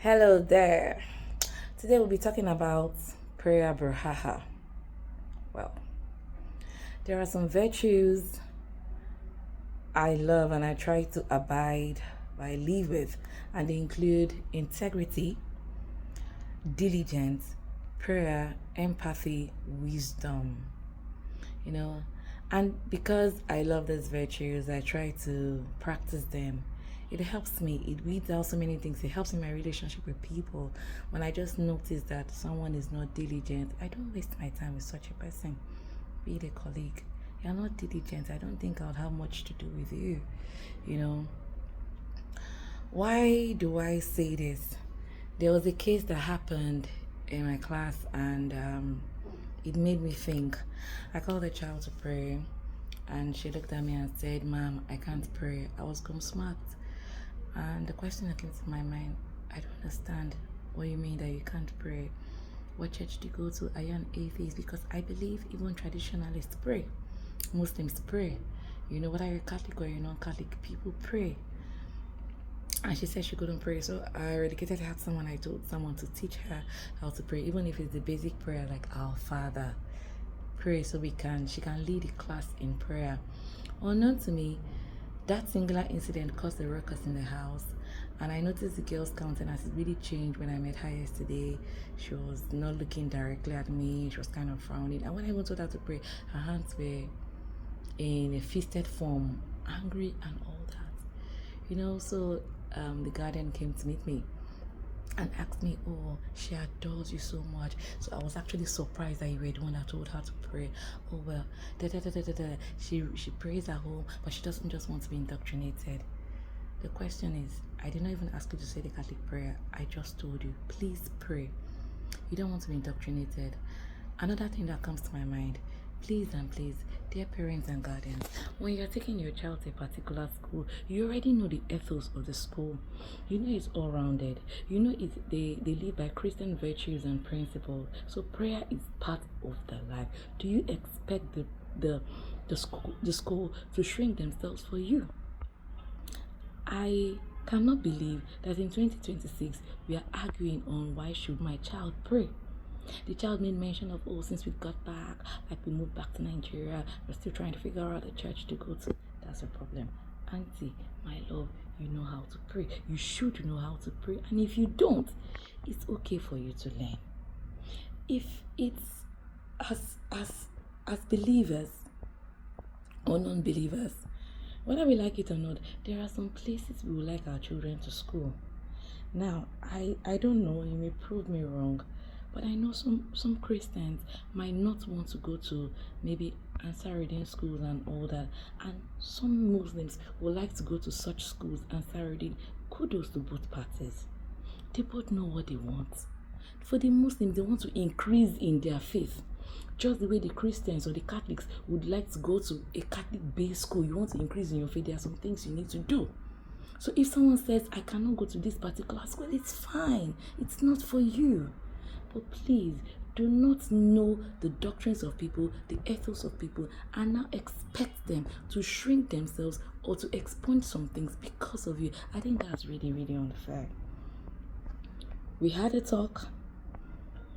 Hello there. Today we'll be talking about prayer Brouhaha. Well, there are some virtues I love and I try to abide by, live with, and they include integrity, diligence, prayer, empathy, wisdom. You know, and because I love these virtues, I try to practice them. It helps me. It weeds out so many things. It helps in my relationship with people. When I just notice that someone is not diligent, I don't waste my time with such a person. Be it a colleague. You're not diligent. I don't think I'll have much to do with you. You know, why do I say this? There was a case that happened in my class, and it made me think. I called the child to pray, and she looked at me and said, "Ma'am, I can't pray." I was gobsmacked. And the question that came to my mind, I don't understand what you mean that you can't pray. What church do you go to? Are you an atheist? Because I believe even traditionalists pray. Muslims pray. You know, whether you're Catholic or you're non-Catholic, people pray. And she said she couldn't pray, so I dedicated her to someone. I told someone to teach her how to pray, even if it's the basic prayer like Our Father. Pray so she can lead a class in prayer. Unknown to me, that singular incident caused a ruckus in the house, and I noticed the girl's countenance really changed when I met her yesterday. She was not looking directly at me, she was kind of frowning, and when I even told her to pray, her hands were in a fisted form, angry and all that. So the guardian came to meet me and asked me, "Oh, she adores you so much." So I was actually surprised that you were the one that told her to pray. Oh well, da, da, da, da, da, da. She prays at home, but she doesn't just want to be indoctrinated. The question is, I did not even ask you to say the Catholic prayer. I just told you, please pray. You don't want to be indoctrinated. Another thing that comes to my mind, please and please, dear parents and guardians, when you're taking your child to a particular school, you already know the ethos of the school. You know it's all rounded. You know they live by Christian virtues and principles. So prayer is part of their life. Do you expect the school to shrink themselves for you? I cannot believe that in 2026 we are arguing on why should my child pray. The child made mention of, "Oh, since we got back, like we moved back to Nigeria, we're still trying to figure out the church to go to." That's a problem. Auntie, my love, you know how to pray. You should know how to pray. And if you don't, it's okay for you to learn. If it's as believers or non-believers, whether we like it or not, there are some places we would like our children to school. Now, I don't know, you may prove me wrong, but I know some Christians might not want to go to maybe Ansar schools and all that, and some Muslims would like to go to such schools. Ansar, kudos to both parties. They both know what they want. For the Muslims, they want to increase in their faith. Just the way the Christians or the Catholics would like to go to a Catholic-based school, you want to increase in your faith, there are some things you need to do. So if someone says, "I cannot go to this particular school," it's fine. It's not for you. But please, do not know the doctrines of people, the ethos of people, and now expect them to shrink themselves or to expunge some things because of you. I think that's really, really unfair. We had a talk.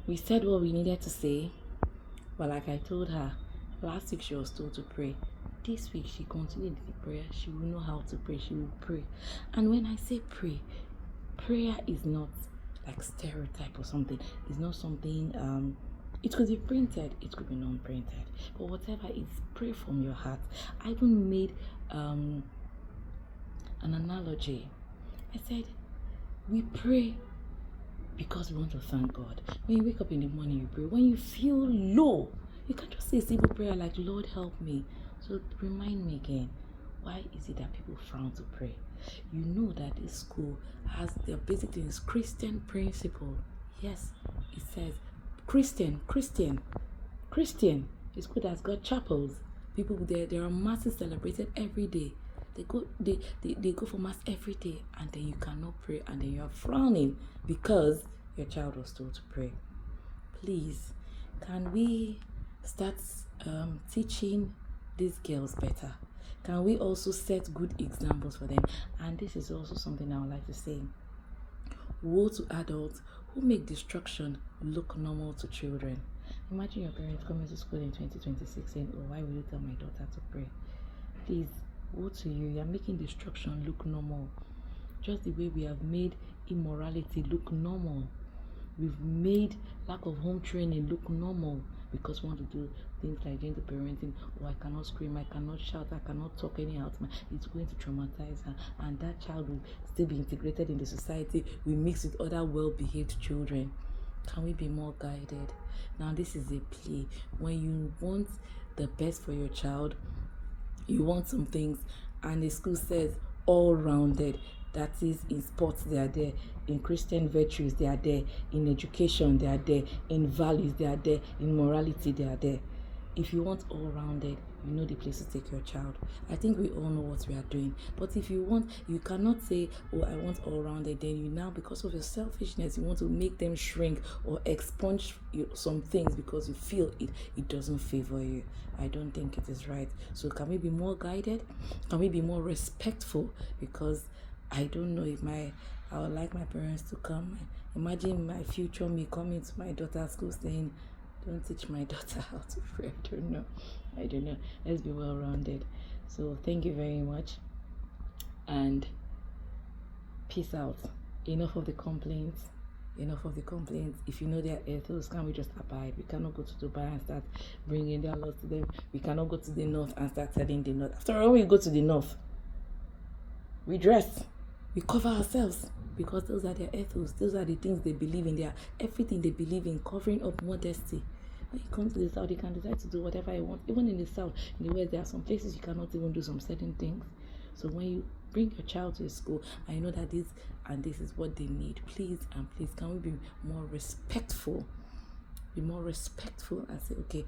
We said what we needed to say. But like I told her, last week she was told to pray. This week she continued the prayer. She will know how to pray. She will pray. And when I say pray, prayer is not like stereotype or something. It's not something it could be printed, it could be non-printed. But whatever it is, pray from your heart. I even made an analogy. I said, we pray because we want to thank God. When you wake up in the morning, you pray. When you feel low, you can't just say a simple prayer like, "Lord, help me." So remind me again, why is it that people frown to pray? You know that this school has their basic things, Christian principle. Yes, it says Christian. The school that's got chapels. People there are masses celebrated every day. They go for mass every day, and then you cannot pray, and then you are frowning because your child was told to pray. Please, can we start teaching these girls better? Can we also set good examples for them? And this is also something I would like to say. Woe to adults who make destruction look normal to children. Imagine your parents coming to school in 2026 saying, "Oh, why will you tell my daughter to pray?" Please, woe to you. You're making destruction look normal. Just the way we have made immorality look normal. We've made lack of home training look normal because we want to do things like gentle parenting. Oh, I cannot scream, I cannot shout, I cannot talk anyhow. It's going to traumatize her, and that child will still be integrated in the society. We mix with other well-behaved children. Can we be more guided? Now, this is a play. When you want the best for your child, you want some things, and the school says all-rounded. That is, in sports they are there, in Christian virtues they are there, in education they are there, in values they are there, in morality they are there. If you want all-rounded, you know the place to take your child. I think we all know what we are doing. But if you want, you cannot say, "Oh, I want all-rounded." Then you now, because of your selfishness, you want to make them shrink or expunge some things because you feel it doesn't favor you. I don't think it is right. So can we be more guided? Can we be more respectful? Because I don't know if I would like my parents to come. Imagine my future me coming to my daughter's school saying, "Don't teach my daughter how to pray." I don't know. Let's be well rounded. So thank you very much. And peace out. Enough of the complaints. Enough of the complaints. If you know their ethos, can we just abide? We cannot go to Dubai and start bringing their laws to them. We cannot go to the north and start telling the north. After all, when we go to the north, we dress. We cover ourselves because those are their ethos. Those are the things they believe in. They are everything they believe in, covering up modesty. When you come to the south, you can decide to do whatever you want. Even in the south, in the west, there are some places you cannot even do some certain things. So when you bring your child to a school and you know that this and this is what they need, please and please, can we be more respectful? Be more respectful and say, okay,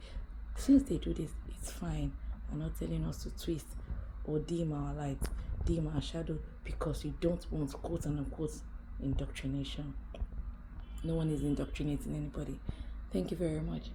since they do this, it's fine. I'm not telling us to twist or dim our light, dim our shadow, because you don't want, quote and unquote, indoctrination. No one is indoctrinating anybody. Thank you very much.